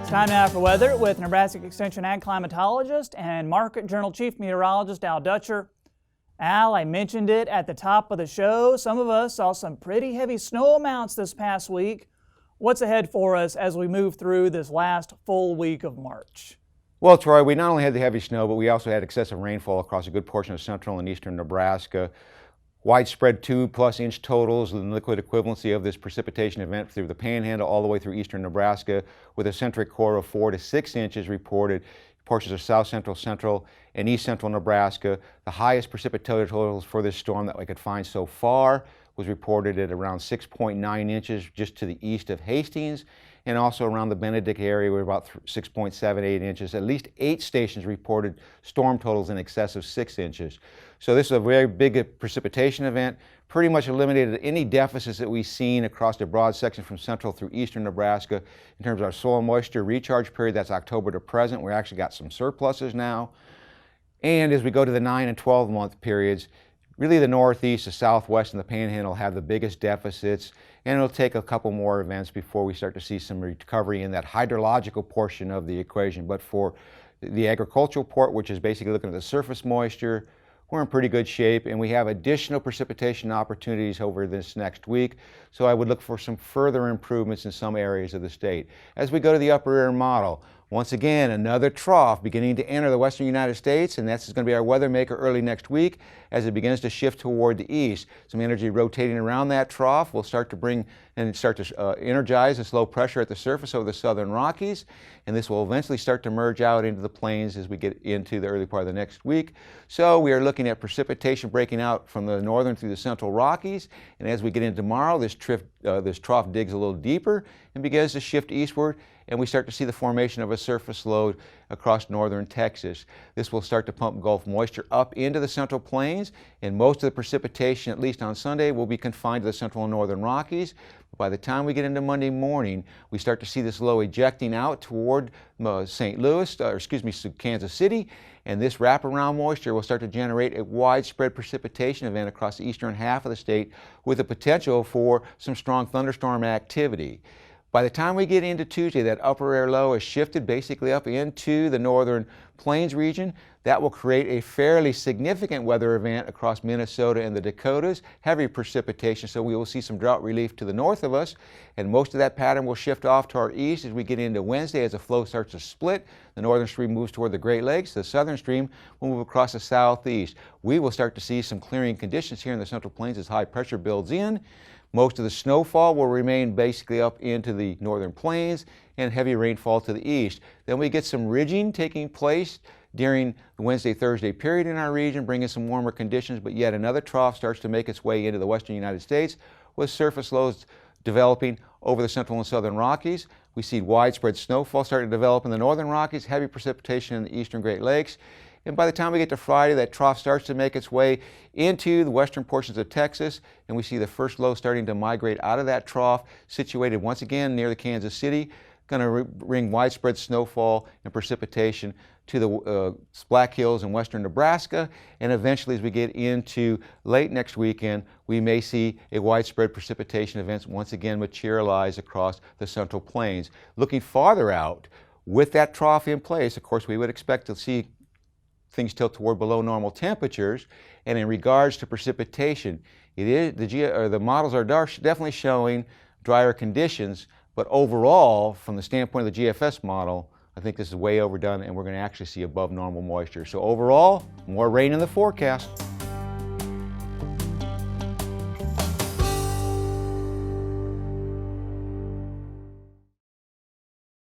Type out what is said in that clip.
It's time now for weather with Nebraska Extension Ag Climatologist and Market Journal Chief Meteorologist Al Dutcher. Al, I mentioned it at the top of the show. Some of us saw some pretty heavy snow amounts this past week. What's ahead for us as we move through this last full week of March? Well, Troy, we not only had the heavy snow, but we also had excessive rainfall across a good portion of central and eastern Nebraska. Widespread 2+ inch totals in liquid equivalency of this precipitation event through the Panhandle all the way through eastern Nebraska, with a centric core of 4 to 6 inches reported portions of south central, central, and east central Nebraska. The highest precipitated totals for this storm that we could find so far was reported at around 6.9 inches just to the east of Hastings, and also around the Benedict area we're about 6.78 inches. At least 8 stations reported storm totals in excess of 6 inches. So this is a very big precipitation event, pretty much eliminated any deficits that we've seen across the broad section from central through eastern Nebraska in terms of our soil moisture recharge period. That's October to present. We actually got some surpluses now. And as we go to the 9 and 12 month periods, really the northeast, the southwest, and the Panhandle have the biggest deficits, and it'll take a couple more events before we start to see some recovery in that hydrological portion of the equation. But for the agricultural port, which is basically looking at the surface moisture, we're in pretty good shape, and we have additional precipitation opportunities over this next week, so I would look for some further improvements in some areas of the state. As we go to the upper air model, once again, another trough beginning to enter the western United States, and that's going to be our weather maker early next week as it begins to shift toward the east. Some energy rotating around that trough will start to bring and start to energize the slow pressure at the surface over the southern Rockies, and this will eventually start to merge out into the plains as we get into the early part of the next week. So we are looking at precipitation breaking out from the northern through the central Rockies, and as we get into tomorrow, this trough digs a little deeper and begins to shift eastward, and we start to see the formation of a surface low across northern Texas. This will start to pump Gulf moisture up into the central plains, and most of the precipitation, at least on Sunday, will be confined to the central and northern Rockies. By the time we get into Monday morning, we start to see this low ejecting out toward Kansas City, and this wraparound moisture will start to generate a widespread precipitation event across the eastern half of the state with the potential for some strong thunderstorm activity. By the time we get into Tuesday, that upper air low is shifted basically up into the northern plains region. That will create a fairly significant weather event across Minnesota and the Dakotas, heavy precipitation, so we will see some drought relief to the north of us, and most of that pattern will shift off to our east as we get into Wednesday as the flow starts to split. The northern stream moves toward the Great Lakes. The southern stream will move across the southeast. We will start to see some clearing conditions here in the central plains as high pressure builds in. Most of the snowfall will remain basically up into the northern plains and heavy rainfall to the east. Then we get some ridging taking place during the Wednesday-Thursday period in our region, bringing some warmer conditions, but yet another trough starts to make its way into the western United States with surface lows developing over the central and southern Rockies. We see widespread snowfall starting to develop in the northern Rockies, heavy precipitation in the eastern Great Lakes. And by the time we get to Friday, that trough starts to make its way into the western portions of Texas, and we see the first low starting to migrate out of that trough, situated once again near the Kansas City, going to bring widespread snowfall and precipitation to the Black Hills in western Nebraska, and eventually as we get into late next weekend, we may see a widespread precipitation events once again materialize across the central plains. Looking farther out, with that trough in place, of course, we would expect to see things tilt toward below normal temperatures, and in regards to precipitation, the models are definitely showing drier conditions, but overall, from the standpoint of the GFS model, I think this is way overdone, and we're going to actually see above normal moisture. So overall, more rain in the forecast.